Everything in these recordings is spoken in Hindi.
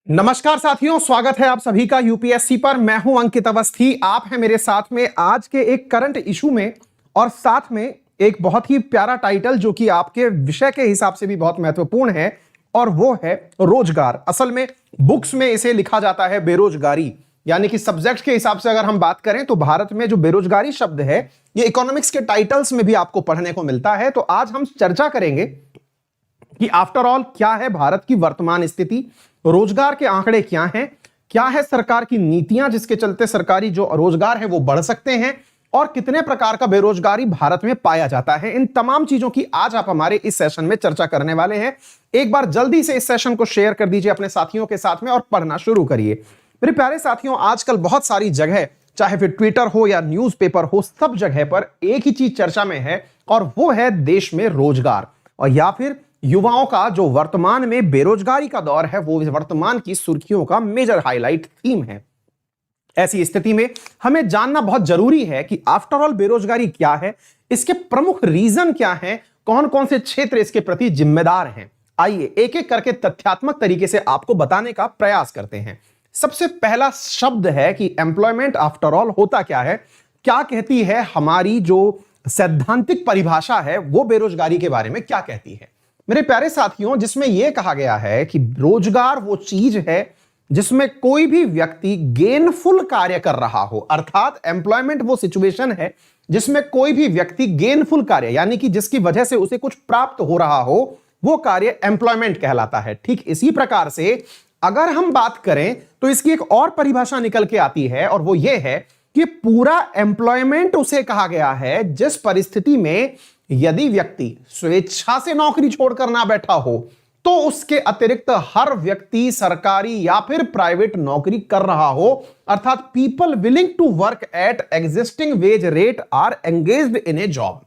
नमस्कार साथियों, स्वागत है आप सभी का यूपीएससी पर। मैं हूं अंकित अवस्थी, आप हैं मेरे साथ में आज के एक करंट इशू में और साथ में एक बहुत ही प्यारा टाइटल जो कि आपके विषय के हिसाब से भी बहुत महत्वपूर्ण है और वो है रोजगार। असल में बुक्स में इसे लिखा जाता है बेरोजगारी, यानी कि सब्जेक्ट के हिसाब से अगर हम बात करें तो भारत में जो बेरोजगारी शब्द है ये इकोनॉमिक्स के टाइटल्स में भी आपको पढ़ने को मिलता है। तो आज हम चर्चा करेंगे कि आफ्टर ऑल क्या है भारत की वर्तमान स्थिति, रोजगार के आंकड़े क्या है सरकार की नीतियां जिसके चलते सरकारी जो रोजगार है वो बढ़ सकते हैं और कितने प्रकार का बेरोजगारी भारत में पाया जाता है। इन तमाम चीजों की आज आप हमारे इस सेशन में चर्चा करने वाले हैं। एक बार जल्दी से इस सेशन को शेयर कर दीजिए अपने साथियों के साथ में और पढ़ना शुरू करिए। मेरे प्यारे साथियों, आजकल बहुत सारी जगह, चाहे फिर ट्विटर हो या न्यूज़पेपर हो, सब जगह पर एक ही चीज चर्चा में है और वो है देश में रोजगार और या फिर युवाओं का जो वर्तमान में बेरोजगारी का दौर है वो वर्तमान की सुर्खियों का मेजर हाईलाइट थीम है। ऐसी स्थिति में हमें जानना बहुत जरूरी है कि आफ्टर ऑल बेरोजगारी क्या है, इसके प्रमुख रीजन क्या हैं, कौन कौन से क्षेत्र इसके प्रति जिम्मेदार हैं। आइए एक एक करके तथ्यात्मक तरीके से आपको बताने का प्रयास करते हैं। सबसे पहला शब्द है कि एम्प्लॉयमेंट आफ्टर ऑल होता क्या है, क्या कहती है हमारी जो सैद्धांतिक परिभाषा है वो बेरोजगारी के बारे में क्या कहती है। मेरे प्यारे साथियों, जिसमें यह कहा गया है कि रोजगार वो चीज है जिसमें कोई भी व्यक्ति गेनफुल कार्य कर रहा हो, अर्थात एम्प्लॉयमेंट वो सिचुएशन है जिसमें कोई भी व्यक्ति गेनफुल कार्य यानी कि जिसकी वजह से उसे कुछ प्राप्त हो रहा हो, वो कार्य एम्प्लॉयमेंट कहलाता है। ठीक इसी प्रकार से अगर हम बात करें तो इसकी एक और परिभाषा निकल के आती है और वो ये है कि पूरा एम्प्लॉयमेंट उसे कहा गया है जिस परिस्थिति में यदि व्यक्ति स्वेच्छा से नौकरी छोड़कर ना बैठा हो तो उसके अतिरिक्त हर व्यक्ति सरकारी या फिर प्राइवेट नौकरी कर रहा हो, अर्थात people willing to work at existing wage rate are engaged in a job.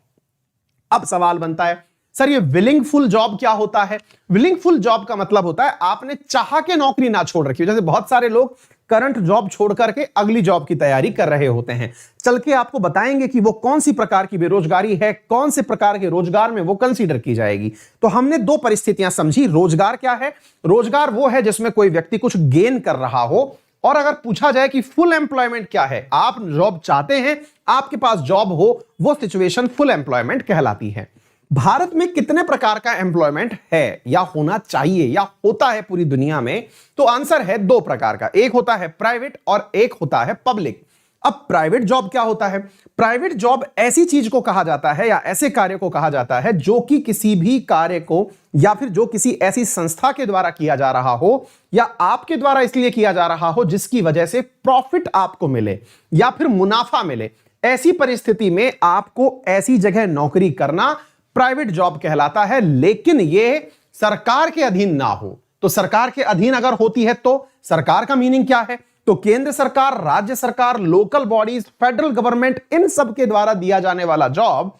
अब सवाल बनता है, सर ये विलिंगफुल जॉब क्या होता है? विलिंगफुल जॉब का मतलब होता है आपने चाह के नौकरी ना छोड़ रखी हो। जैसे बहुत सारे लोग करंट जॉब छोड़ करके अगली जॉब की तैयारी कर रहे होते हैं। चल के आपको बताएंगे कि वो कौन सी प्रकार की बेरोजगारी है, कौन से प्रकार के रोजगार में वो कंसीडर की जाएगी। तो हमने दो परिस्थितियां समझी। रोजगार क्या है? रोजगार वो है जिसमें कोई व्यक्ति कुछ गेन कर रहा हो। और अगर पूछा जाए कि फुल एम्प्लॉयमेंट क्या है, आप जॉब चाहते हैं, आपके पास जॉब हो, वो सिचुएशन फुल एम्प्लॉयमेंट कहलाती है। भारत में कितने प्रकार का एम्प्लॉयमेंट है या होना चाहिए या होता है पूरी दुनिया में? तो आंसर है दो प्रकार का, एक होता है प्राइवेट और एक होता है पब्लिक। अब प्राइवेट जॉब क्या होता है? प्राइवेट जॉब ऐसी चीज को कहा जाता है या ऐसे कार्य को कहा जाता है जो कि किसी भी कार्य को या फिर जो किसी ऐसी संस्था के द्वारा किया जा रहा हो या आपके द्वारा इसलिए किया जा रहा हो जिसकी वजह से प्रॉफिट आपको मिले या फिर मुनाफा मिले। ऐसी परिस्थिति में आपको ऐसी जगह नौकरी करना प्राइवेट जॉब कहलाता है, लेकिन यह सरकार के अधीन ना हो। तो सरकार के अधीन अगर होती है तो सरकार का मीनिंग क्या है? तो केंद्र सरकार, राज्य सरकार, लोकल बॉडीज, फेडरल गवर्नमेंट, इन सब के द्वारा दिया जाने वाला जॉब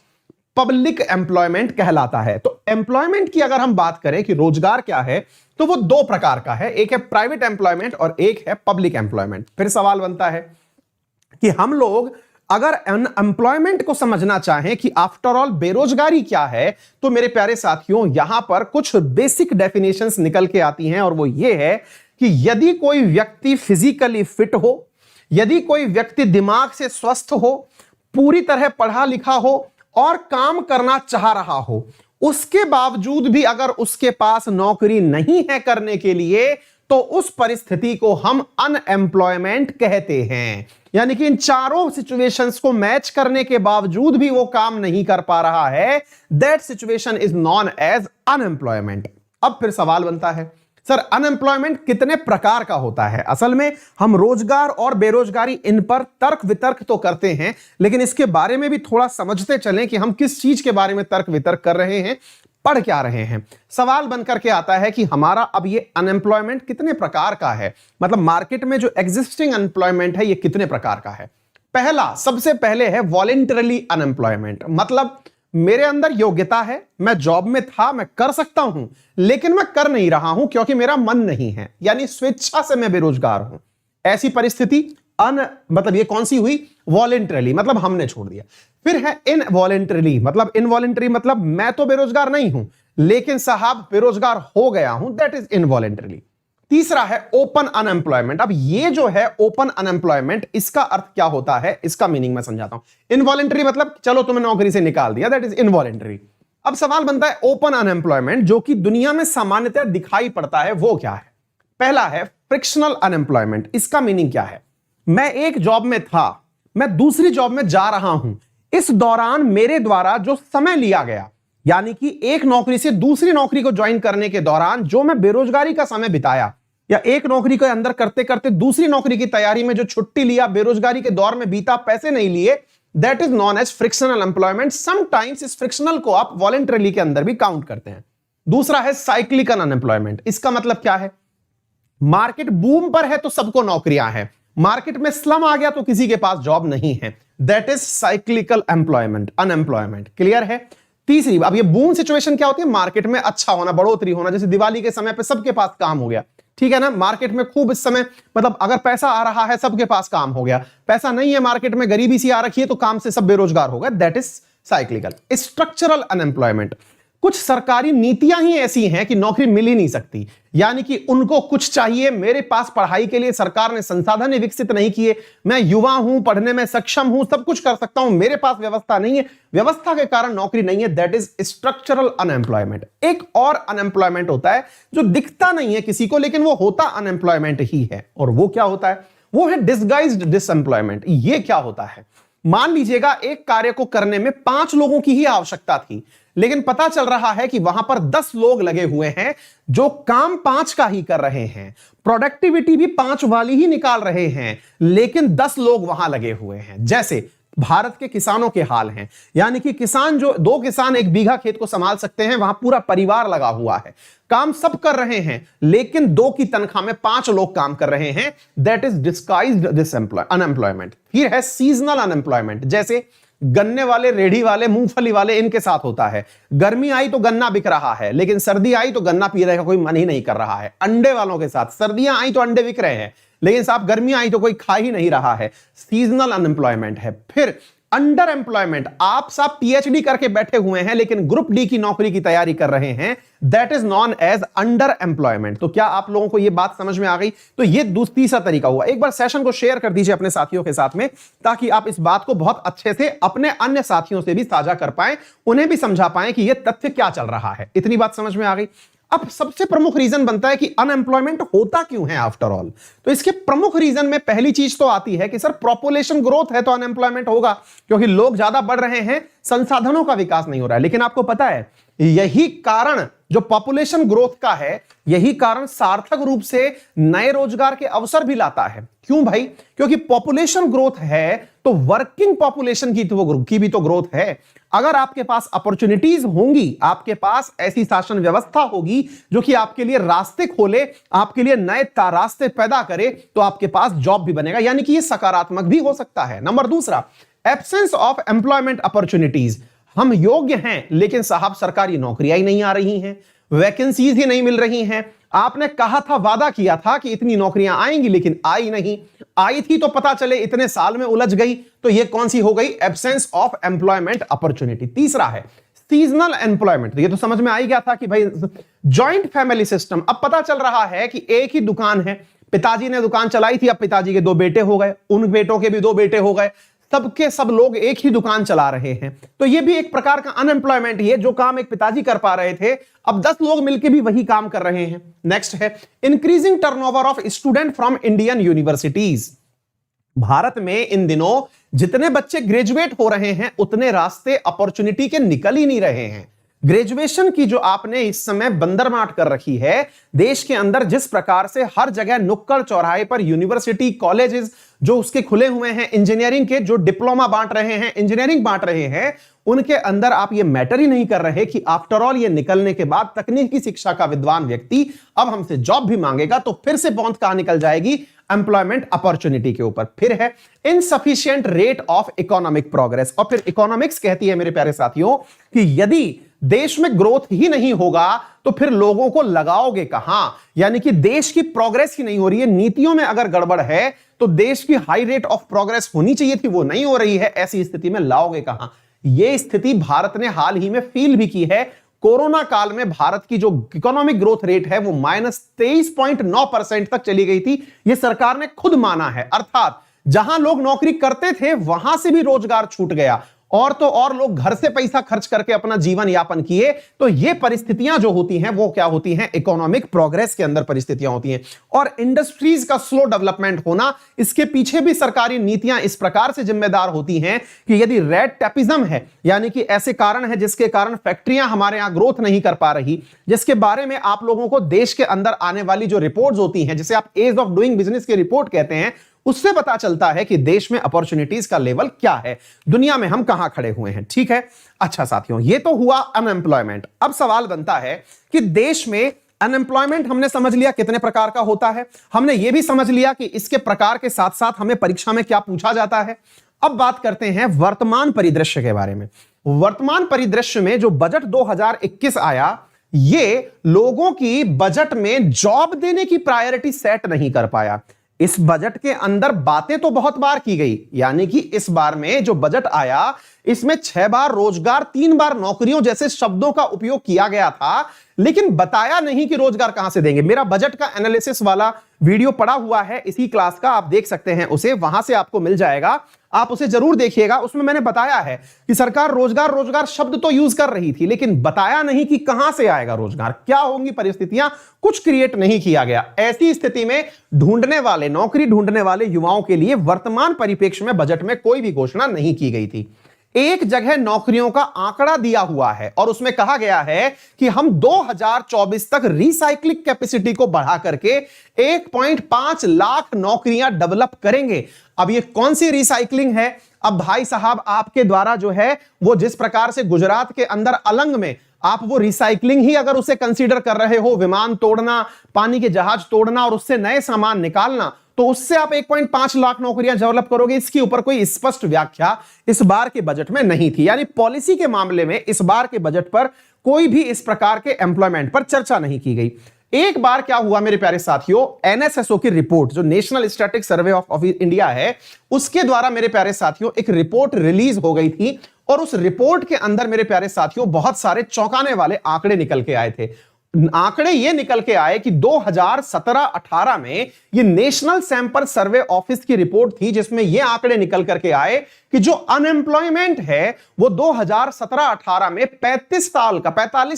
पब्लिक एम्प्लॉयमेंट कहलाता है। तो एम्प्लॉयमेंट की अगर हम बात करें कि रोजगार क्या है, तो वो दो प्रकार का है, एक है प्राइवेट एम्प्लॉयमेंट और एक है पब्लिक एम्प्लॉयमेंट। फिर सवाल बनता है कि हम लोग अगर अनएम्प्लॉयमेंट को समझना चाहें कि आफ्टर ऑल बेरोजगारी क्या है, तो मेरे प्यारे साथियों यहां पर कुछ बेसिक डेफिनेशंस निकल के आती हैं और वो ये है कि यदि कोई व्यक्ति फिजिकली फिट हो, यदि कोई व्यक्ति दिमाग से स्वस्थ हो, पूरी तरह पढ़ा लिखा हो और काम करना चाह रहा हो, उसके बावजूद भी अगर उसके पास नौकरी नहीं है करने के लिए, तो उस परिस्थिति को हम अनएम्प्लॉयमेंट कहते हैं। यानी कि इन चारों सिचुएशंस को मैच करने के बावजूद भी वो काम नहीं कर पा रहा है, that situation is known as unemployment. अब फिर सवाल बनता है, सर अनएम्प्लॉयमेंट कितने प्रकार का होता है? असल में हम रोजगार और बेरोजगारी इन पर तर्क वितर्क तो करते हैं, लेकिन इसके बारे में भी थोड़ा समझते चलें कि हम किस चीज के बारे में तर्क वितर्क कर रहे हैं, पढ़ क्या रहे हैं। सवाल बनकर के आता है कि हमारा अब ये अनएम्प्लॉयमेंट कितने प्रकार का है, मतलब मार्केट में जो एग्जिस्टिंग अनएम्प्लॉयमेंट है ये कितने प्रकार का है। पहला, सबसे पहले है वॉलेंटरली अनएम्प्लॉयमेंट, मतलब मेरे अंदर योग्यता है, मैं जॉब में था, मैं कर सकता हूं, लेकिन मैं कर नहीं रहा हूं क्योंकि मेरा मन नहीं है, यानी स्वेच्छा से मैं बेरोजगार हूं। ऐसी परिस्थिति मतलब ये कौन सी हुई? वॉलेंटरली, मतलब हमने छोड़ दिया। फिर है इनवॉलेंटरली, मतलब इनवॉलेंटरी मतलब मैं तो बेरोजगार नहीं हूं लेकिन साहब बेरोजगार हो गया हूं, दैट इज इनवॉलेंटरली। तीसरा है ओपन अनएम्प्लॉयमेंट। अब ये जो है ओपन अनएम्प्लॉयमेंट, इसका अर्थ क्या होता है, इसका मीनिंग मैं समझाता हूं। इनवॉलेंटरी मतलब चलो तुम्हें नौकरी से निकाल दिया, दैट इज इनवॉलेंटरी। अब सवाल बनता है ओपन अनएम्प्लॉयमेंट जो कि दुनिया में सामान्यतः दिखाई पड़ता है वो क्या है। पहला है फ्रिक्शनल अनएम्प्लॉयमेंट। इसका मीनिंग क्या है, मैं एक जॉब में था, मैं दूसरी जॉब में जा रहा हूं, इस दौरान मेरे द्वारा जो समय लिया गया, यानी कि एक नौकरी से दूसरी नौकरी को ज्वाइन करने के दौरान जो मैं बेरोजगारी का समय बिताया, या एक नौकरी के अंदर करते करते दूसरी नौकरी की तैयारी में जो छुट्टी लिया, बेरोजगारी के दौर में बीता, पैसे नहीं लिए, that is known as frictional employment. Sometimes इस फ्रिक्शनल को आप वॉलंटरीली के अंदर भी काउंट करते हैं। दूसरा है साइक्लिकल अनएम्प्लॉयमेंट। इसका मतलब क्या है, मार्केट बूम पर है तो सबको नौकरियां हैं, मार्केट में स्लम आ गया तो किसी के पास जॉब नहीं है, that is cyclical employment, unemployment. Clear है। तीसरी, अब ये बूम सिचुएशन क्या होती है, मार्केट में अच्छा होना, बढ़ोतरी होना, जैसे दिवाली के समय पे सबके पास काम हो गया, ठीक है ना, मार्केट में खूब इस समय मतलब अगर पैसा आ रहा है सबके पास काम हो गया, पैसा नहीं है मार्केट में, गरीबी सी आ रखी है तो काम से सब बेरोजगार हो गए, that is cyclical. Structural unemployment, कुछ सरकारी नीतियां ही ऐसी हैं कि नौकरी मिल ही नहीं सकती, यानी कि उनको कुछ चाहिए, मेरे पास पढ़ाई के लिए सरकार ने संसाधन विकसित नहीं किए, मैं युवा हूं, पढ़ने में सक्षम हूं, सब कुछ कर सकता हूं, मेरे पास व्यवस्था नहीं है, व्यवस्था के कारण नौकरी नहीं है, दैट इज स्ट्रक्चरल अनएम्प्लॉयमेंट। एक और अनएम्प्लॉयमेंट होता है जो दिखता नहीं है किसी को लेकिन वो होता अनएम्प्लॉयमेंट ही है, और वो क्या होता है, वो है डिसगाइज्ड डिसएम्प्लॉयमेंट। ये क्या होता है, मान लीजिएगा एक कार्य को करने में 5 लोगों की ही आवश्यकता थी, लेकिन पता चल रहा है कि वहां पर 10 लोग लगे हुए हैं जो काम 5 का ही कर रहे हैं, प्रोडक्टिविटी भी 5 वाली ही निकाल रहे हैं, लेकिन 10 लोग वहां लगे हुए हैं। जैसे भारत के किसानों के हाल हैं, यानी कि किसान जो 2 किसान 1 बीघा खेत को संभाल सकते हैं, वहां पूरा परिवार लगा हुआ है, काम सब कर रहे हैं, लेकिन 2 की तनख्वाह में 5 लोग काम कर रहे हैं, दैट इज डिस्गाइज्ड अनएम्प्लॉयमेंट। फिर है सीजनल अनएम्प्लॉयमेंट, जैसे गन्ने वाले, रेढ़ी वाले, मूंगफली वाले, इनके साथ होता है, गर्मी आई तो गन्ना बिक रहा है, लेकिन सर्दी आई तो गन्ना पीने का कोई मन ही नहीं कर रहा है। अंडे वालों के साथ, सर्दियां आई तो अंडे बिक रहे हैं, लेकिन साहब गर्मी आई तो कोई खा ही नहीं रहा है, सीजनल अनएम्प्लॉयमेंट है। फिर अंडर एम्प्लॉयमेंट, आप साहब पीएचडी करके बैठे हुए हैं लेकिन ग्रुप डी की नौकरी की तैयारी कर रहे हैं, that is known as underemployment. तो क्या आप लोगों को यह बात समझ में आ गई? तो यह तीसरा तरीका हुआ। एक बार सेशन को शेयर कर दीजिए अपने साथियों के साथ में, ताकि आप इस बात को बहुत अच्छे से अपने अन्य साथियों से भी साझा कर पाएं, उन्हें भी समझा पाएं कि यह तथ्य क्या चल रहा है। इतनी बात समझ में आ गई? अब सबसे प्रमुख रीजन बनता है कि अनएम्प्लॉयमेंट होता क्यों है आफ्टर ऑल। तो इसके प्रमुख रीजन में पहली चीज तो आती है कि सर पॉपुलेशन ग्रोथ है तो अनएम्प्लॉयमेंट होगा, क्योंकि लोग ज्यादा बढ़ रहे हैं, संसाधनों का विकास नहीं हो रहा है। लेकिन आपको पता है यही कारण जो पॉपुलेशन ग्रोथ का है, यही कारण सार्थक रूप से नए रोजगार के अवसर भी लाता है। क्यों भाई? क्योंकि पॉपुलेशन ग्रोथ है तो वर्किंग पॉपुलेशन की भी तो ग्रोथ है। अगर आपके पास अपॉर्चुनिटीज होंगी, आपके पास ऐसी शासन व्यवस्था होगी जो कि आपके लिए रास्ते खोले, आपके लिए नए रास्ते पैदा करे, तो आपके पास जॉब भी बनेगा, यानी कि यह सकारात्मक भी हो सकता है। नंबर दूसरा, एब्सेंस ऑफ एम्प्लॉयमेंट अपॉर्चुनिटीज। हम योग्य हैं लेकिन साहब सरकारी नौकरियां ही नहीं आ रही हैं, वैकेंसीज ही नहीं मिल रही हैं। आपने कहा था, वादा किया था कि इतनी नौकरियां आएंगी, लेकिन आई नहीं। आई थी तो पता चले इतने साल में उलझ गई। तो ये कौन सी हो गई? Absence of employment opportunity. तीसरा है सीजनल एम्प्लॉयमेंट। ये तो समझ में आ ही गया था कि भाई जॉइंट फैमिली सिस्टम। अब पता चल रहा है कि एक ही दुकान है, पिताजी ने दुकान चलाई थी, अब पिताजी के 2 बेटे हो गए, उन बेटों के भी 2 बेटे हो गए, सबके सब लोग एक ही दुकान चला रहे हैं। तो ये भी एक प्रकार का अनएम्प्लॉयमेंट ही है। जो काम एक पिताजी कर पा रहे थे, अब 10 लोग मिलकर भी वही काम कर रहे हैं। नेक्स्ट है increasing turnover of student from Indian universities. Bharat में इन दिनों जितने बच्चे ग्रेजुएट हो रहे हैं, उतने रास्ते अपॉर्चुनिटी के निकल ही नहीं रहे हैं। ग्रेजुएशन की जो आपने इस समय बंदरमाट कर रखी है देश के अंदर, जिस प्रकार से हर जगह नुक्कड़ चौराहे पर यूनिवर्सिटी कॉलेजेस जो उसके खुले हुए हैं, इंजीनियरिंग के जो डिप्लोमा बांट रहे हैं, इंजीनियरिंग बांट रहे हैं, उनके अंदर आप ये मैटर ही नहीं कर रहे कि आफ्टर ऑल ये निकलने के बाद तकनीकी शिक्षा का विद्वान व्यक्ति अब हमसे जॉब भी मांगेगा, तो फिर से बौंत कहां निकल जाएगी? एम्प्लॉयमेंट अपॉर्चुनिटी के ऊपर। फिर है insufficient rate of economic progress. और फिर इकोनॉमिक्स कहती है मेरे प्यारे साथियों कि यदि देश में ग्रोथ ही नहीं होगा तो फिर लोगों को लगाओगे कहां? यानी कि देश की प्रोग्रेस ही नहीं हो रही है, नीतियों में अगर गड़बड़ है तो देश की हाई रेट ऑफ प्रोग्रेस होनी चाहिए थी, वो नहीं हो रही है, ऐसी स्थिति में लाओगे कहां? यह स्थिति भारत ने हाल ही में फील भी की है। कोरोना काल में भारत की जो इकोनॉमिक ग्रोथ रेट है वो -23.9% तक चली गई थी। यह सरकार ने खुद माना है। अर्थात जहां लोग नौकरी करते थे वहां से भी रोजगार छूट गया, और तो और लोग घर से पैसा खर्च करके अपना जीवन यापन किए। तो ये परिस्थितियां जो होती हैं वो क्या होती हैं, इकोनॉमिक प्रोग्रेस के अंदर परिस्थितियां होती हैं। और इंडस्ट्रीज का स्लो डेवलपमेंट होना, इसके पीछे भी सरकारी नीतियां इस प्रकार से जिम्मेदार होती हैं कि यदि रेड टेपिज्म है, यानी कि ऐसे कारण है जिसके कारण फैक्ट्रियां हमारे यहां ग्रोथ नहीं कर पा रही, जिसके बारे में आप लोगों को देश के अंदर आने वाली जो रिपोर्ट्स होती हैं, जिसे आप एज ऑफ डूइंग बिजनेस की रिपोर्ट कहते हैं, उससे पता चलता है कि देश में अपॉर्चुनिटीज का लेवल क्या है, दुनिया में हम कहां खड़े हुए हैं। ठीक है, अच्छा साथियों, ये तो हुआ अनएम्प्लॉयमेंट। अब सवाल बनता है कि देश में अनएम्प्लॉयमेंट हमने समझ लिया कितने प्रकार का होता है, हमने ये भी समझ लिया कि इसके प्रकार के साथ साथ हमें परीक्षा में क्या पूछा जाता है। अब बात करते हैं वर्तमान परिदृश्य के बारे में। वर्तमान परिदृश्य में जो बजट 2021 आया, ये लोगों की बजट में जॉब देने की प्रायोरिटी सेट नहीं कर पाया। इस बजट के अंदर बातें तो बहुत बार की गई, यानी कि इस बार में जो बजट आया इसमें 6 बार रोजगार, 3 बार नौकरियों जैसे शब्दों का उपयोग किया गया था, लेकिन बताया नहीं कि रोजगार कहां से देंगे। मेरा बजट का एनालिसिस वाला वीडियो पड़ा हुआ है इसी क्लास का, आप देख सकते हैं उसे, वहां से आपको मिल जाएगा, आप उसे जरूर देखिएगा। उसमें मैंने बताया है कि सरकार रोजगार रोजगार शब्द तो यूज कर रही थी, लेकिन बताया नहीं कि कहां से आएगा रोजगार, क्या होंगी परिस्थितियां, कुछ क्रिएट नहीं किया गया। ऐसी स्थिति में ढूंढने वाले, नौकरी ढूंढने वाले युवाओं के लिए वर्तमान परिप्रेक्ष्य में बजट में कोई भी घोषणा नहीं की गई थी। एक जगह नौकरियों का आंकड़ा दिया हुआ है और उसमें कहा गया है कि हम 2024 तक रिसाइक्लिंग कैपेसिटी को बढ़ा करके 1.5 लाख नौकरियां डेवलप करेंगे। अब ये कौन सी रिसाइक्लिंग है? अब भाई साहब, आपके द्वारा जो है वो जिस प्रकार से गुजरात के अंदर अलंग में आप वो रिसाइक्लिंग ही अगर उसे कंसीडर कर रहे हो, विमान तोड़ना, पानी के जहाज तोड़ना और उससे नए सामान निकालना, तो उससे आप 1.5 लाख नौकरियां डेवलप करोगे। इसके ऊपर कोई स्पष्ट व्याख्या इस बार के बजट में नहीं थी। यानी पॉलिसी के मामले में इस बार के बजट पर कोई भी इस प्रकार के एम्प्लॉयमेंट पर चर्चा नहीं की गई। एक बार क्या हुआ मेरे प्यारे साथियों, एनएसएसओ की रिपोर्ट, जो national static survey of India है, उसके द्वारा मेरे प्यारे साथियों एक रिपोर्ट रिलीज हो गई थी और उस रिपोर्ट के अंदर मेरे प्यारे साथियों बहुत सारे चौंकाने वाले आंकड़े निकल के आए थे। आंकड़े ये निकल के आए कि 2017-18 में ये नेशनल सैंपल सर्वे ऑफिस की रिपोर्ट थी, जिसमें ये आंकड़े निकल करके आए कि जो अनएम्प्लॉयमेंट है वो 2017-18 में 45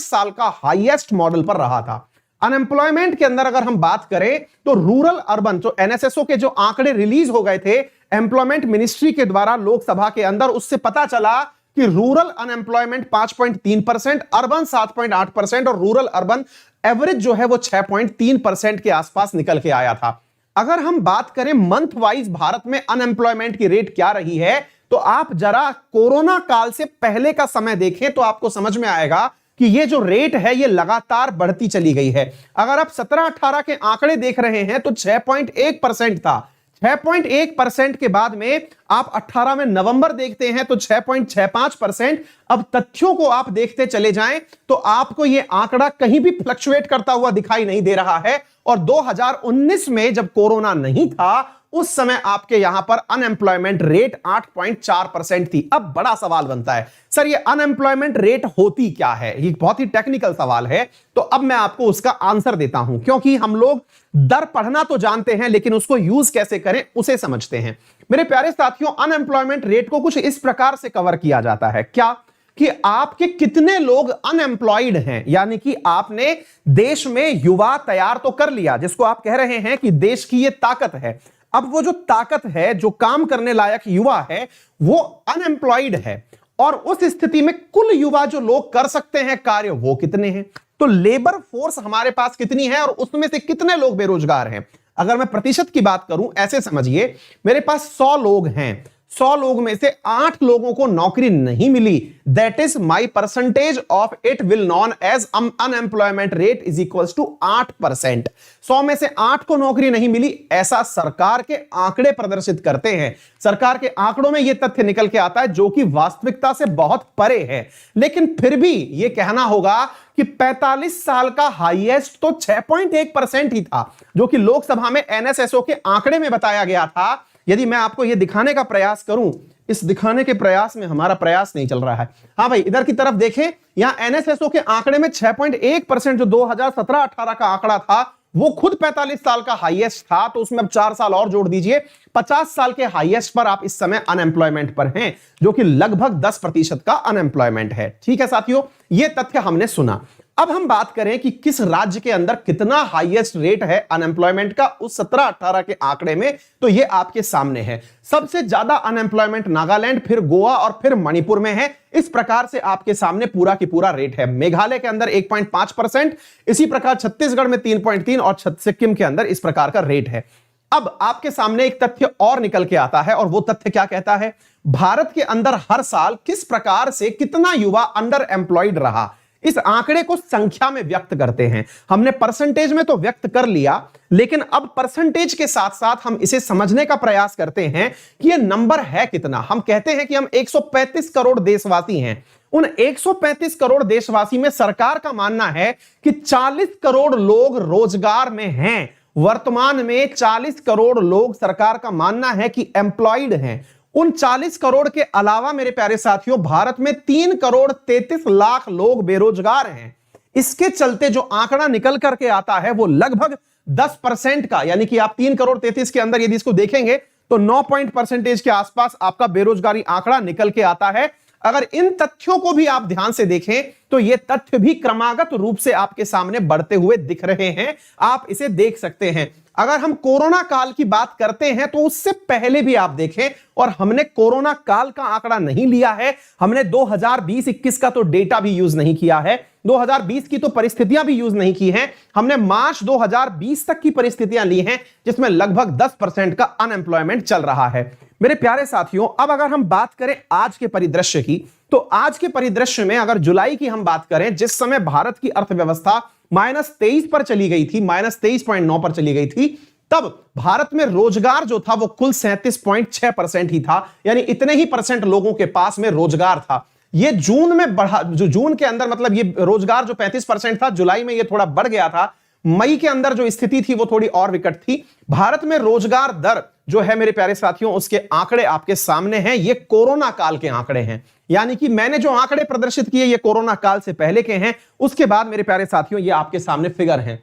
साल का हाईएस्ट मॉडल पर रहा था। अनएम्प्लॉयमेंट के अंदर अगर हम बात करें तो रूरल अर्बन, जो एनएसएसओ के जो आंकड़े रिलीज हो गए थे एम्प्लॉयमेंट मिनिस्ट्री के द्वारा लोकसभा के अंदर, उससे पता चला कि रूरल अनएम्प्लॉयमेंट 5.3%, अर्बन 7.8% और रूरल अर्बन एवरेज जो है वो 6.3% के आसपास निकल के आया था। अगर हम बात करें मंथ वाइज भारत में अनएम्प्लॉयमेंट की रेट क्या रही है, तो आप जरा कोरोना काल से पहले का समय देखें तो आपको समझ में आएगा कि ये जो रेट है ये लगातार बढ़ती चली गई है। अगर आप 17-18 के आंकड़े देख रहे हैं तो 6.1% था। 6.1% के बाद में आप 18 में नवंबर देखते हैं तो 6.65%। अब तथ्यों को आप देखते चले जाएं तो आपको यह आंकड़ा कहीं भी फ्लक्चुएट करता हुआ दिखाई नहीं दे रहा है। और 2019 में जब कोरोना नहीं था उस समय आपके यहां पर अनएम्प्लॉयमेंट रेट 8.4% थी। अब बड़ा सवाल बनता है, सर ये अनएम्प्लॉयमेंट रेट होती क्या है? ये बहुत ही टेक्निकल सवाल है, तो अब मैं आपको उसका आंसर देता हूं, क्योंकि हम लोग दर पढ़ना तो जानते हैं लेकिन उसको यूज कैसे करें उसे समझते हैं। मेरे प्यारे साथियों, अनएम्प्लॉयमेंट रेट को कुछ इस प्रकार से कवर किया जाता है, क्या कि आपके कितने लोग अनएम्प्लॉयड हैं, यानी कि आपने देश में युवा तैयार तो कर लिया, जिसको आप कह रहे हैं कि देश की ये ताकत है। अब वो जो ताकत है, जो काम करने लायक युवा है, वो अनएम्प्लॉयड है, और उस स्थिति में कुल युवा जो लोग कर सकते हैं कार्य वो कितने हैं? तो लेबर फोर्स हमारे पास कितनी है और उसमें से कितने लोग बेरोजगार हैं? अगर मैं प्रतिशत की बात करूं, ऐसे समझिए मेरे पास 100 लोग हैं, 100 लोग में से 8 लोगों को नौकरी नहीं मिली, that is my percentage of it will known as unemployment rate is equals to 8%। 100 में से 8 को नौकरी नहीं मिली, ऐसा सरकार के आंकड़े प्रदर्शित करते हैं। सरकार के आंकड़ों में यह तथ्य निकल के आता है जो कि वास्तविकता से बहुत परे है, लेकिन फिर भी यह कहना होगा कि 45 साल का हाईएस्ट तो 6.1% ही था, जो कि लोकसभा में एनएसएसओ के आंकड़े में बताया गया था यदि मैं आपको यह दिखाने का प्रयास करूं, इस दिखाने के प्रयास में हमारा प्रयास नहीं चल रहा है। हाँ भाई, इधर की तरफ देखें, यहां एनएसएसओ के आंकड़े में 6.1% जो 2017-18 का आंकड़ा था वो खुद 45 साल का हाईएस्ट था, तो उसमें अब 4 साल और जोड़ दीजिए, 50 साल के हाईएस्ट पर आप इस समय अनएम्प्लॉयमेंट पर हैं, जो कि लगभग 10% का अनएम्प्लॉयमेंट है। ठीक है साथियों, यह तथ्य हमने सुना। अब हम बात करें कि किस राज्य के अंदर कितना हाईएस्ट रेट है अनएम्प्लॉयमेंट का उस 17-18 के आंकड़े में, तो यह आपके सामने है। सबसे ज्यादा अनएम्प्लॉयमेंट नागालैंड, फिर गोवा और फिर मणिपुर में है। इस प्रकार से आपके सामने पूरा की पूरा रेट है। मेघालय के अंदर 1.5%, इसी प्रकार छत्तीसगढ़ में 3.3 और सिक्किम के अंदर इस प्रकार का रेट है। अब आपके सामने एक तथ्य और निकल के आता है, और वो तथ्य क्या कहता है, भारत के अंदर हर साल किस प्रकार से कितना युवा अंडर एम्प्लॉयड रहा, इस आंकड़े को संख्या में व्यक्त करते हैं। हमने परसेंटेज में तो व्यक्त कर लिया, लेकिन अब परसेंटेज के साथ साथ हम इसे समझने का प्रयास करते हैं कि यह नंबर है कितना। हम कहते हैं कि हम 135 करोड़ देशवासी हैं। उन 135 करोड़ देशवासी में सरकार का मानना है कि 40 करोड़ लोग रोजगार में हैं। वर्तमान में 40 करोड़ लोग सरकार का मानना है कि एम्प्लॉयड हैं। उन 40 करोड़ के अलावा मेरे प्यारे साथियों, भारत में 3 करोड़ 33 लाख लोग बेरोजगार हैं। इसके चलते जो आंकड़ा निकल करके आता है वो लगभग 10% का, यानी कि आप 3 करोड़ 33 के अंदर यदि इसको देखेंगे तो 9% के आसपास आपका बेरोजगारी आंकड़ा निकल के आता है। अगर इन तथ्यों को भी आप ध्यान से देखें तो ये तथ्य भी क्रमागत रूप से आपके सामने बढ़ते हुए दिख रहे हैं, आप इसे देख सकते हैं। अगर हम कोरोना काल की बात करते हैं तो उससे पहले भी आप देखें, और हमने कोरोना काल का आंकड़ा नहीं लिया है, हमने 2020-21 का तो डेटा भी यूज नहीं किया है, 2020 की तो परिस्थितियां भी यूज नहीं की हैं, हमने मार्च 2020 तक की परिस्थितियां ली हैं जिसमें लगभग 10% का अनएम्प्लॉयमेंट चल रहा है। मेरे प्यारे साथियों, अब अगर हम बात करें आज के परिदृश्य की, तो आज के परिदृश्य में अगर जुलाई की हम बात करें, जिस समय भारत की अर्थव्यवस्था -23 पर चली गई थी, -23.9 पर चली गई थी, तब भारत में रोजगार जो था वो कुल 37.6% ही था, यानी इतने ही परसेंट लोगों के पास में रोजगार था। ये जून में बढ़ा, जो जून के अंदर मतलब ये रोजगार जो 35% था, जुलाई में ये थोड़ा बढ़ गया था। मई के अंदर जो स्थिति थी वो थोड़ी और विकट थी। भारत में रोजगार दर जो है मेरे प्यारे साथियों, उसके आंकड़े आपके सामने हैं। ये कोरोना काल के आंकड़े हैं, यानी कि मैंने जो आंकड़े प्रदर्शित किए ये कोरोना काल से पहले के हैं। उसके बाद मेरे प्यारे साथियों ये आपके सामने फिगर हैं।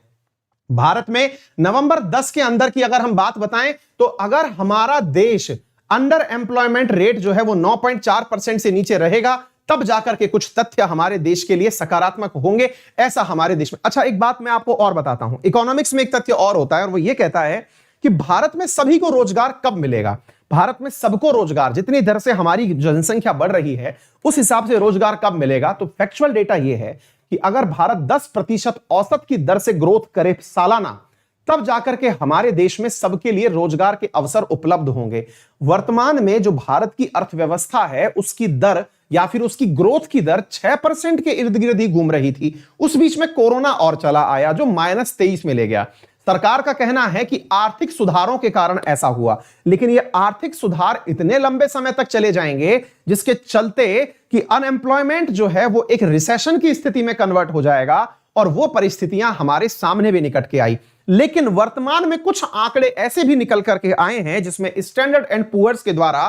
भारत में नवंबर 10 के अंदर की अगर हम बात बताएं तो अगर हमारा देश अंडर एम्प्लॉयमेंट रेट जो है वो 9.4% से नीचे रहेगा, तब जाकर के कुछ तथ्य हमारे देश के लिए सकारात्मक होंगे, ऐसा हमारे देश में। अच्छा, एक बात मैं आपको और बताता हूं, इकोनॉमिक्स में एक तथ्य और होता है, और वो ये कहता है कि भारत में सभी को रोजगार कब मिलेगा। भारत में सबको रोजगार, जितनी दर से हमारी जनसंख्या बढ़ रही है उस हिसाब से रोजगार कब मिलेगा, तो फैक्चुअल डेटा यह है कि अगर भारत 10% औसत की दर से ग्रोथ करे सालाना, तब जाकर के हमारे देश में सबके लिए रोजगार के अवसर उपलब्ध होंगे। वर्तमान में जो भारत की अर्थव्यवस्था है उसकी दर या फिर उसकी ग्रोथ की दर 6% के इर्द गिर्द ही घूम रही थी। उस बीच में कोरोना और चला आया जो -23 में ले गया। सरकार का कहना है कि आर्थिक सुधारों के कारण ऐसा हुआ, लेकिन ये आर्थिक सुधार इतने लंबे समय तक चले जाएंगे जिसके चलते कि अनएम्प्लॉयमेंट जो है वो एक रिसेशन की स्थिति में कन्वर्ट हो जाएगा, और वो परिस्थितियां हमारे सामने भी निकट के आई। लेकिन वर्तमान में कुछ आंकड़े ऐसे भी निकल करके आए हैं जिसमें स्टैंडर्ड एंड पुअर्स के द्वारा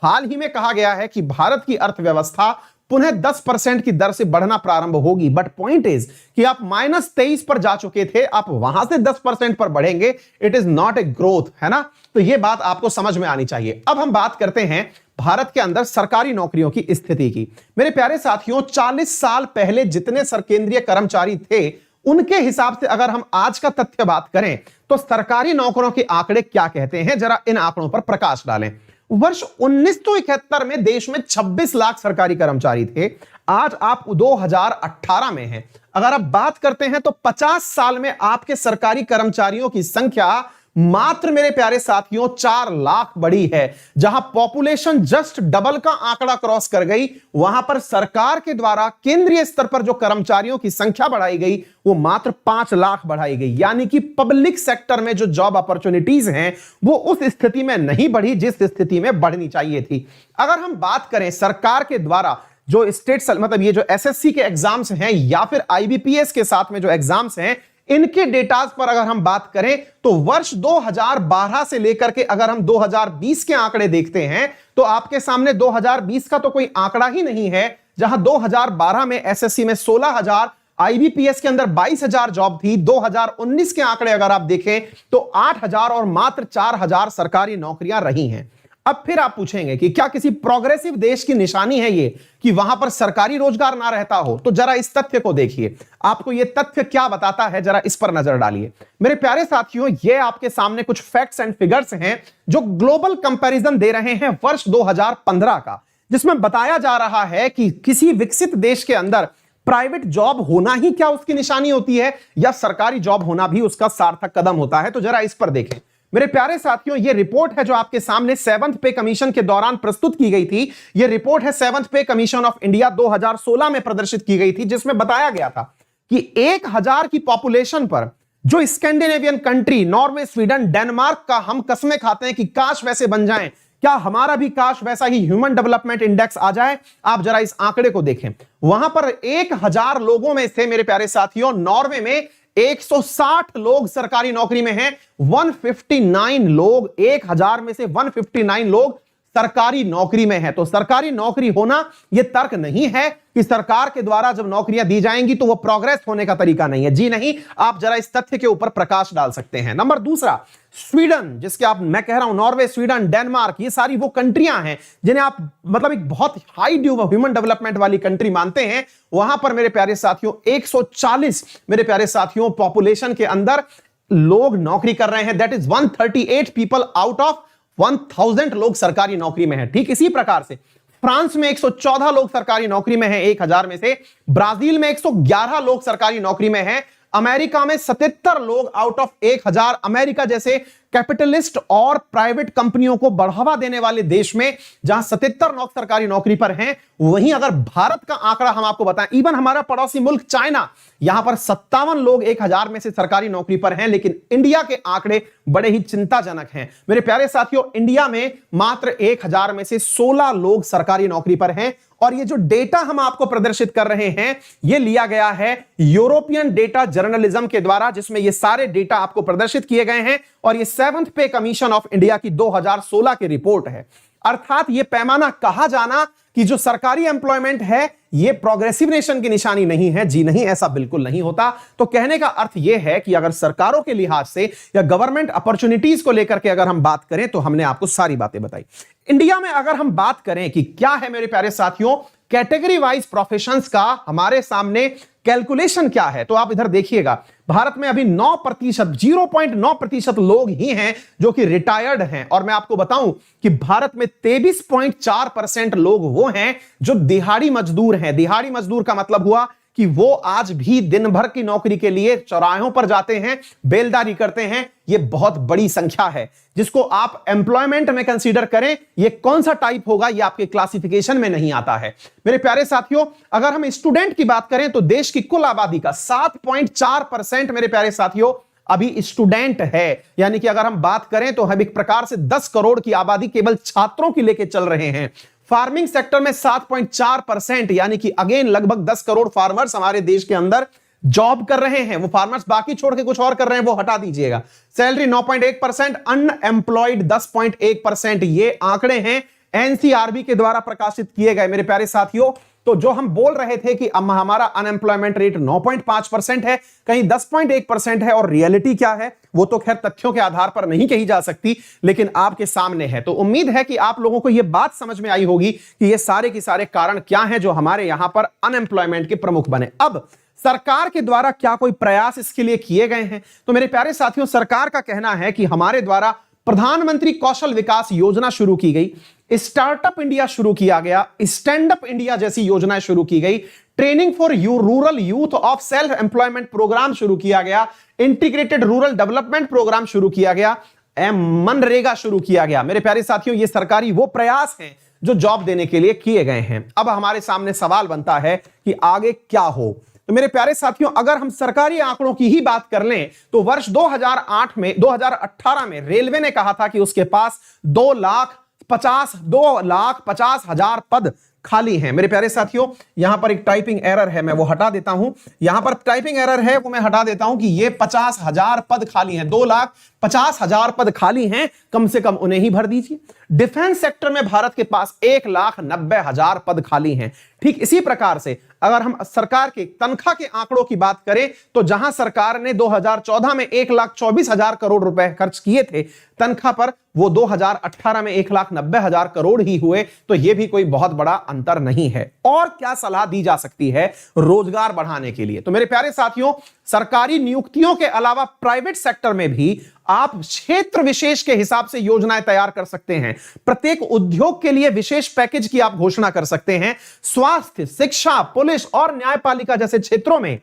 हाल ही में कहा गया है कि भारत की अर्थव्यवस्था पुनः 10% की दर से बढ़ना प्रारंभ होगी। बट पॉइंट इज कि आप -23 पर जा चुके थे, आप वहां से 10% पर बढ़ेंगे, it is not a growth, है ना। तो यह बात आपको समझ में आनी चाहिए। अब हम बात करते हैं भारत के अंदर सरकारी नौकरियों की स्थिति की। मेरे प्यारे साथियों, 40 साल पहले जितने केंद्रीय कर्मचारी थे उनके हिसाब से अगर हम आज का तथ्य बात करें तो सरकारी नौकरों के आंकड़े क्या कहते हैं, जरा इन आंकड़ों पर प्रकाश डालें। वर्ष 1971 में देश में 26 लाख सरकारी कर्मचारी थे। आज आप 2018 में हैं। अगर आप बात करते हैं तो 50 साल में आपके सरकारी कर्मचारियों की संख्या मात्र मेरे प्यारे साथियों 4 लाख बढ़ी है। जहां पॉपुलेशन जस्ट डबल का आंकड़ा क्रॉस कर गई, वहां पर सरकार के द्वारा केंद्रीय स्तर पर जो कर्मचारियों की संख्या बढ़ाई गई वो मात्र 5 लाख बढ़ाई गई। यानी कि पब्लिक सेक्टर में जो जॉब अपॉर्चुनिटीज हैं वो उस स्थिति में नहीं बढ़ी जिस स्थिति में बढ़नी चाहिए थी। अगर हम बात करें सरकार के द्वारा जो स्टेट मतलब ये जो एसएससी के एग्जाम्स हैं या फिर आईबीपीएस के साथ में जो एग्जाम्स हैं, इनके डेटाज पर अगर हम बात करें तो वर्ष 2012 से लेकर के अगर हम 2020 के आंकड़े देखते हैं तो आपके सामने 2020 का तो कोई आंकड़ा ही नहीं है, जहां 2012 में एसएससी में 16,000, आईबीपीएस के अंदर 22,000 जॉब थी। 2019 के आंकड़े अगर आप देखें तो 8,000 और मात्र 4,000 सरकारी नौकरियां रही हैं। अब फिर आप पूछेंगे कि क्या किसी प्रोग्रेसिव देश की निशानी है ये कि वहां पर सरकारी रोजगार ना रहता हो? तो जरा इस तथ्य को देखिए, आपको ये तथ्य क्या बताता है, जरा इस पर नजर डालिए। मेरे प्यारे साथियों, ये आपके सामने कुछ फैक्ट्स एंड फिगर्स हैं जो ग्लोबल कंपैरिजन दे रहे हैं वर्ष 2015 का, जिसमें बताया जा रहा है कि किसी विकसित देश के अंदर प्राइवेट जॉब होना ही क्या उसकी निशानी होती है या सरकारी जॉब होना भी उसका सार्थक कदम होता है। तो जरा इस पर देखें मेरे प्यारे साथियों, यह रिपोर्ट है जो आपके सामने 7th पे कमीशन के दौरान प्रस्तुत की गई थी। यह रिपोर्ट है 7th पे कमीशन ऑफ इंडिया 2016 में प्रदर्शित की गई थी, जिसमें बताया गया था कि 1000 की पॉपुलेशन पर जो Scandinavian country Norway, Sweden, Denmark का हम कस्में खाते हैं कि काश वैसे बन जाएं, क्या हमारा भी काश वैसा ही ह्यूमन डेवलपमेंट इंडेक्स आ जाए। आप जरा इस आंकड़े को देखें, वहां पर 1000 लोगों में से मेरे प्यारे साथियों नॉर्वे में 160 लोग सरकारी नौकरी में हैं। 159 लोग, 1000 में से 159 लोग सरकारी नौकरी में है। तो सरकारी नौकरी होना यह तर्क नहीं है कि सरकार के द्वारा जब नौकरियां दी जाएंगी तो वह प्रोग्रेस होने का तरीका नहीं है। जी नहीं, आप जरा इस तथ्य के ऊपर प्रकाश डाल सकते हैं। नंबर दूसरा, स्वीडन, जिसके आप मैं कह रहा हूं नॉर्वे, स्वीडन, डेनमार्क, ये सारी वो कंट्रियां हैं जिन्हें आप मतलब एक बहुत हाई ह्यूमन डेवलपमेंट वाली कंट्री मानते हैं। वहां पर मेरे प्यारे साथियों 140 मेरे प्यारे साथियों पॉपुलेशन के अंदर लोग नौकरी कर रहे हैं। That is 138 people out of 1000 लोग सरकारी नौकरी में हैं। ठीक इसी प्रकार से फ्रांस में 114 लोग सरकारी नौकरी में हैं 1000 में से। ब्राजील में 111 लोग सरकारी नौकरी में हैं। अमेरिका में 77 लोग आउट ऑफ 1000। अमेरिका जैसे कैपिटलिस्ट और प्राइवेट कंपनियों को बढ़ावा देने वाले देश में जहां 77 लोग सरकारी नौकरी पर हैं, वहीं अगर भारत का आंकड़ा हम आपको बताएं, इवन हमारा पड़ोसी मुल्क चाइना, यहां पर 57 लोग 1000 में से सरकारी नौकरी पर हैं। लेकिन इंडिया के आंकड़े बड़े ही चिंताजनक हैं मेरे प्यारे साथियों। इंडिया में मात्र 1000 में से 16 लोग सरकारी नौकरी पर हैं। और ये जो डेटा हम आपको प्रदर्शित कर रहे हैं, ये लिया गया है यूरोपियन डेटा जर्नलिज्म के द्वारा, जिसमें ये सारे डेटा आपको प्रदर्शित किए गए हैं। और ये 7th पे कमीशन ऑफ इंडिया की 2016 की रिपोर्ट है। अर्थात ये पैमाना कहा जाना कि जो सरकारी एम्प्लॉयमेंट है ये प्रोग्रेसिव नेशन की निशानी नहीं है, जी नहीं, ऐसा बिल्कुल नहीं होता। तो कहने का अर्थ यह है कि अगर सरकारों के लिहाज से या गवर्नमेंट अपॉर्चुनिटीज को लेकर के अगर हम बात करें तो हमने आपको सारी बातें बताई। इंडिया में अगर हम बात करें कि क्या है मेरे प्यारे साथियों कैटेगरी वाइज प्रोफेशंस का हमारे सामने कैलकुलेशन क्या है, तो आप इधर देखिएगा। भारत में अभी 9%, 0.9% लोग ही हैं जो कि रिटायर्ड हैं। और मैं आपको बताऊं कि भारत में 23.4% लोग वो हैं जो दिहाड़ी मजदूर हैं। दिहाड़ी मजदूर का मतलब हुआ कि वो आज भी दिन भर की नौकरी के लिए चौराहों पर जाते हैं, बेलदारी करते हैं। ये बहुत बड़ी संख्या है जिसको आप एम्प्लॉयमेंट में कंसीडर करें। ये कौन सा टाइप होगा ये आपके क्लासिफिकेशन में नहीं आता है। मेरे प्यारे साथियों, अगर हम स्टूडेंट की बात करें तो देश की कुल आबादी का 7.4% मेरे प्यारे साथियों अभी स्टूडेंट है। यानी कि अगर हम बात करें तो हम एक प्रकार से 10 करोड़ की आबादी केवल छात्रों की लेके चल रहे हैं। फार्मिंग सेक्टर में 7.4%, यानी कि अगेन लगभग 10 करोड़ फार्मर्स हमारे देश के अंदर जॉब कर रहे हैं। वो फार्मर्स बाकी छोड़ के कुछ और कर रहे हैं, वो हटा दीजिएगा। Salary 9.1%, unemployed 10.1%। ये आंकड़े हैं एनसीआरबी के द्वारा प्रकाशित किए गए मेरे प्यारे साथियों। तो जो हम बोल रहे थे कि हमारा अनएम्प्लॉयमेंट रेट 9.5% है, कहीं 10.1% है, और रियलिटी क्या है वो तो खैर तथ्यों के आधार पर नहीं कही जा सकती, लेकिन आपके सामने है। तो उम्मीद है कि आप लोगों को यह बात समझ में आई होगी कि ये सारे के सारे कारण क्या हैं जो हमारे यहां पर अनएम्प्लॉयमेंट के प्रमुख बने। अब सरकार के द्वारा क्या कोई प्रयास इसके लिए किए गए हैं? तो मेरे प्यारे साथियों, सरकार का कहना है कि हमारे द्वारा प्रधानमंत्री कौशल विकास योजना शुरू की गई, स्टार्टअप इंडिया शुरू किया गया, स्टैंड अप इंडिया जैसी योजनाएं शुरू की गई, training for rural youth of self employment programme शुरू किया गया, इंटीग्रेटेड रूरल डेवलपमेंट प्रोग्राम शुरू किया गया, मनरेगा शुरू किया गया। मेरे प्यारे साथियों, ये सरकारी वो प्रयास हैं जो जॉब देने के लिए किए गए हैं। अब हमारे सामने सवाल बनता है कि आगे क्या हो। तो मेरे प्यारे साथियों, अगर हम सरकारी आंकड़ों की ही बात कर लें तो वर्ष 2018 में रेलवे ने कहा था कि उसके पास 2,50,000 पद खाली हैं। मेरे प्यारे साथियों, यहां पर एक टाइपिंग एरर है, मैं वो हटा देता हूं। यहां पर टाइपिंग एरर है, वो मैं हटा देता हूं कि ये 50,000 पद खाली हैं, 2,50,000 पद खाली हैं, कम से कम उन्हें ही भर दीजिए। डिफेंस सेक्टर में भारत के पास 1,90,000 पद खाली हैं। ठीक इसी प्रकार से अगर हम सरकार के तनख्वाह के आंकड़ों की बात करें तो जहां सरकार ने 2014 में 1,24,000 करोड़ रुपए खर्च किए थे तनख्वाह पर, वो 2018 में 1,90,000 करोड़ ही हुए। तो यह भी कोई बहुत बड़ा अंतर नहीं है। और क्या सलाह दी जा सकती है रोजगार बढ़ाने के लिए? तो मेरे प्यारे साथियों, सरकारी नियुक्तियों के अलावा प्राइवेट सेक्टर में भी आप क्षेत्र विशेष के हिसाब से योजनाएं तैयार कर सकते हैं। प्रत्येक उद्योग के लिए विशेष पैकेज की आप घोषणा कर सकते हैं। स्वास्थ्य, शिक्षा, पुलिस और न्यायपालिका जैसे क्षेत्रों में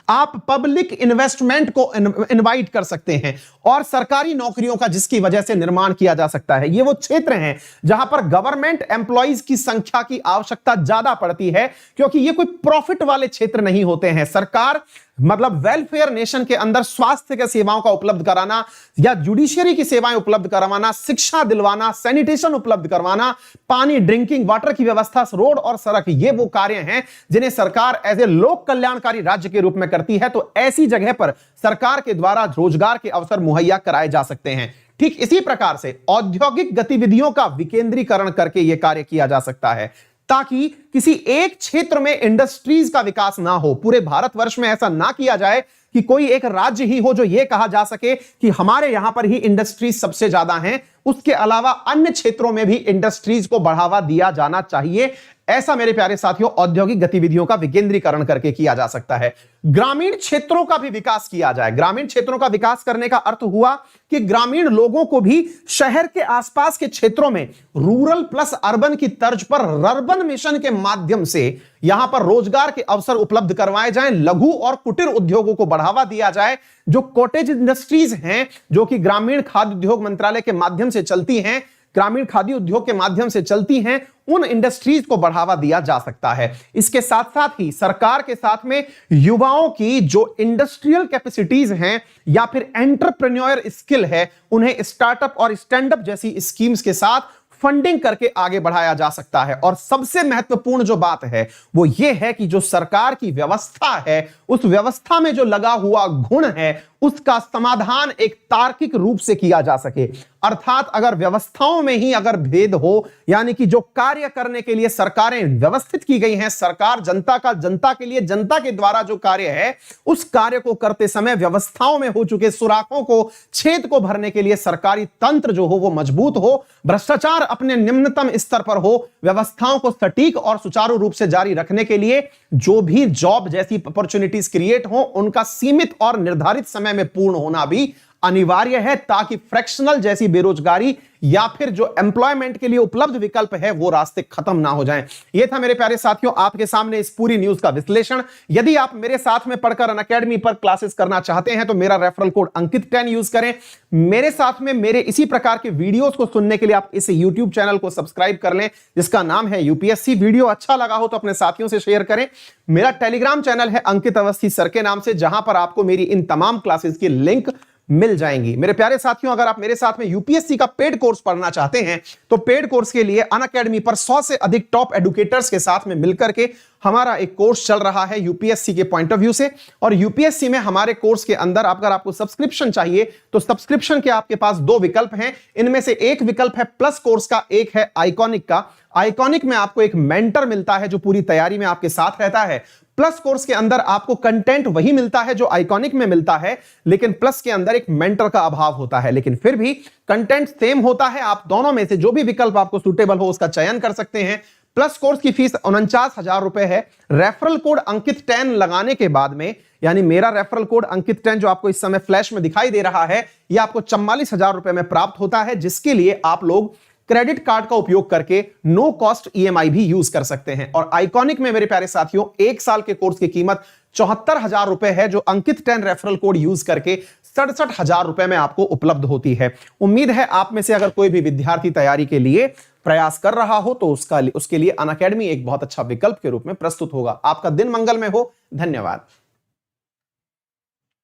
आप पब्लिक इन्वेस्टमेंट को इनवाइट कर सकते हैं और सरकारी नौकरियों का जिसकी वजह से निर्माण किया जा सकता है। ये वो क्षेत्र हैं जहां पर गवर्नमेंट एम्प्लॉइज की संख्या की आवश्यकता ज्यादा पड़ती है, क्योंकि ये कोई प्रॉफिट वाले क्षेत्र नहीं होते हैं। सरकार मतलब वेलफेयर नेशन के अंदर स्वास्थ्य के सेवाओं का उपलब्ध कराना या जुडिशियरी की सेवाएं उपलब्ध करवाना, शिक्षा दिलवाना, सैनिटेशन उपलब्ध करवाना, पानी, ड्रिंकिंग वाटर की व्यवस्था, रोड और सड़क, ये वो कार्य हैं जिन्हें सरकार एज ए लोक कल्याणकारी राज्य के रूप में करती है। तो ऐसी जगह पर सरकार के द्वारा रोजगार के अवसर मुहैया कराए जा सकते हैं। ठीक इसी प्रकार से औद्योगिक गतिविधियों का विकेंद्रीकरण करके यह कार्य किया जा सकता है, ताकि किसी एक क्षेत्र में इंडस्ट्रीज का विकास ना हो। पूरे भारतवर्ष में ऐसा ना किया जाए कि कोई एक राज्य ही हो जो यह कहा जा सके कि हमारे यहां पर ही इंडस्ट्रीज सबसे ज्यादा हैं, उसके अलावा अन्य क्षेत्रों में भी इंडस्ट्रीज को बढ़ावा दिया जाना चाहिए। ऐसा मेरे प्यारे साथियों औद्योगिक गतिविधियों का विकेंद्रीकरण करके किया जा सकता है। ग्रामीण क्षेत्रों का भी विकास किया जाए। ग्रामीण क्षेत्रों का विकास करने का अर्थ हुआ कि ग्रामीण लोगों को भी शहर के आसपास के क्षेत्रों में रूरल प्लस अर्बन की तर्ज पर रर्बन मिशन के माध्यम से यहां पर रोजगार के अवसर उपलब्ध करवाए जाएं। लघु और कुटीर उद्योगों को बढ़ावा दिया जाए। जो कॉटेज इंडस्ट्रीज हैं, जो कि ग्रामीण खाद्य उद्योग मंत्रालय के माध्यम से चलती हैं, ग्रामीण खाद्य उद्योग के माध्यम से चलती हैं, उन इंडस्ट्रीज को बढ़ावा दिया जा सकता है। इसके साथ साथ ही सरकार के साथ में युवाओं की जो इंडस्ट्रियल कैपेसिटीज हैं या फिर एंटरप्रेन्योर स्किल है, उन्हें स्टार्टअप और स्टैंड अप जैसी स्कीम्स के साथ फंडिंग करके आगे बढ़ाया जा सकता है। और सबसे महत्वपूर्ण जो बात है वो ये है कि जो सरकार की व्यवस्था है, उस व्यवस्था में जो लगा हुआ गुण है, उसका समाधान एक तार्किक रूप से किया जा सके। अर्थात अगर व्यवस्थाओं में ही अगर भेद हो, यानी कि जो कार्य करने के लिए सरकारें व्यवस्थित की गई हैं, सरकार जनता के लिए जनता के द्वारा जो कार्य है, उस कार्य को करते समय व्यवस्थाओं में हो चुके सुराखों को, छेद को भरने के लिए सरकारी तंत्र जो हो वो मजबूत हो, भ्रष्टाचार अपने निम्नतम स्तर पर हो, व्यवस्थाओं को सटीक और सुचारू रूप से जारी रखने के लिए जो भी जॉब जैसी अपॉर्चुनिटीज क्रिएट हो, उनका सीमित और निर्धारित समय में पूर्ण होना भी अनिवार्य है, ताकि फ्रैक्शनल जैसी बेरोजगारी या फिर जो एम्प्लॉयमेंट के लिए उपलब्ध विकल्प है वो रास्ते खत्म ना हो जाएं। ये था मेरे प्यारे साथियों आपके सामने इस पूरी न्यूज का विश्लेषण। यदि आप मेरे साथ में पढ़कर अनअकैडमी पर क्लासेस करना चाहते हैं तो मेरा रेफरल कोड अंकित 10 यूज करें। मेरे साथ में मेरे इसी प्रकार के वीडियोस को सुनने के लिए आप इस यूट्यूब चैनल को सब्सक्राइब कर लें, जिसका नाम है यूपीएससी। वीडियो अच्छा लगा हो तो अपने साथियों से शेयर करें। मेरा टेलीग्राम चैनल है अंकित अवस्थी सर के नाम से, जहां पर आपको मेरी इन तमाम क्लासेस की लिंक मिल जाएंगी। मेरे प्यारे साथियों, अगर आप मेरे साथ में यूपीएससी का पेड कोर्स पढ़ना चाहते हैं तो पेड कोर्स के लिए अनअकैडमी पर 100 से अधिक टॉप एडुकेटर्स के साथ में मिलकर के हमारा एक कोर्स चल रहा है यूपीएससी के पॉइंट ऑफ व्यू से। और यूपीएससी में हमारे कोर्स के अंदर अगर आपको सब्सक्रिप्शन चाहिए तो सब्सक्रिप्शन के आपके पास 2 विकल्प हैं। इनमें से एक विकल्प है प्लस कोर्स का, एक है आइकॉनिक का। आइकॉनिक में आपको एक मेंटर मिलता है जो पूरी तैयारी में आपके साथ रहता है। प्लस कोर्स के अंदर आपको कंटेंट वही मिलता है जो आइकॉनिक में मिलता है, लेकिन प्लस के अंदर एक मेंटर का अभाव होता है, लेकिन फिर भी कंटेंट सेम होता है। आप दोनों में से जो भी विकल्प आपको सूटेबल हो उसका चयन कर सकते हैं। प्लस कोर्स की फीस 49,000 रुपए है। रेफरल कोड अंकित 10 लगाने के बाद में, यानी मेरा रेफरल कोड अंकित 10 जो आपको इस समय फ्लैश में दिखाई दे रहा है, यह आपको 44,000 रुपए में प्राप्त होता है, जिसके लिए आप लोग क्रेडिट कार्ड का उपयोग करके नो कॉस्ट ईएमआई भी यूज कर सकते हैं। और आइकॉनिक में मेरे प्यारे साथियों 1 साल के कोर्स की कीमत 74,000 रुपए है, जो अंकित 10 रेफरल कोड यूज करके 67,000 रुपए में आपको उपलब्ध होती है। उम्मीद है आप में से अगर कोई भी विद्यार्थी तैयारी के लिए प्रयास कर रहा हो तो उसके लिए अनअकैडमी एक बहुत अच्छा विकल्प के रूप में प्रस्तुत होगा। आपका दिन मंगलमय हो। धन्यवाद।